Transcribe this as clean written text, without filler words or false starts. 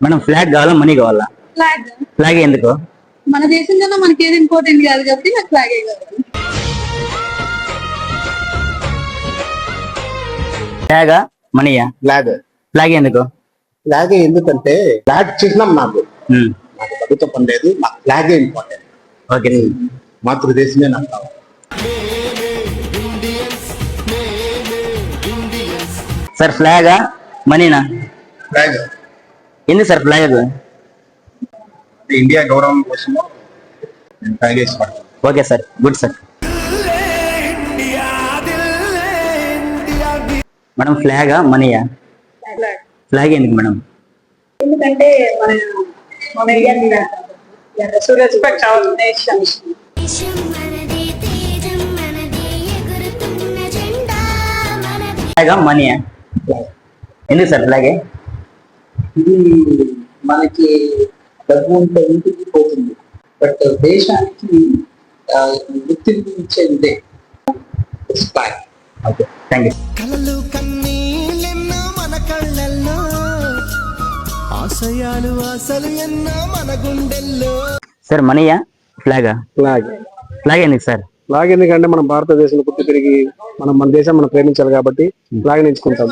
Madam flag కావాలా money కావాలా? Flag. Flag ఎందుకు? మన దేశం కన్నా మనకి ఏది ఇంపార్టెంట్ కాదు కాబట్టి నాకు ఫ్లాగే కావాలి. ఫ్లాగా మనీయా? ఫ్లాగ్. ఫ్లాగ్ ఎందుకు? ఫ్లాగ్ ఎందుకంటే ఫ్లాగ్ చిహ్నం నాకు ప్రభుత్వం పని లేదు, నాకు ఫ్లాగే ఇంపార్టెంట్. ఓకే మాతృదేశమే నాకు కావాలి. సార్ ఫ్లాగా మనీనా? ఫ్లాగ్. ఎందుకు సార్ ఫ్లాగ్? ఇండియా గౌరవం కోసము నేను ఫ్లాగ్ వేసుకుంటాను. Okay sir, good sir. Madam ఫ్లాగా మనీయా? ఫ్లాగ్. ఫ్లాగ్ ఎందుకు మేడం? ఎందుకంటే మన India so respect our nation. ఫ్లాగా మనీయా? ఎందుకు సార్ ఫ్లాగే? ఇది మనకి డబ్బు ఉంటే ఇంటికి పోతుంది, బట్ దేశానికి గుర్తింపు ఇచ్చేదే ఫ్లాగ్. Okay thank you. కలలు కన్నీళ్ళెన్నో మన కళ్ళల్లో, ఆశయాలు ఆశలు ఎన్నో మన గుండెల్లో. సార్ మనీయా ఫ్లాగా? ఫ్లాగ్. ఫ్లాగ్ ఎందుకు సార్? ఫ్లాగ్ ఎందుకంటే మనం భారతదేశంలో పుట్టి పెరిగి మన దేశం మనం ప్రేమించాలి కాబట్టి ఫ్లాగ్ ఎంచుకుంటాం.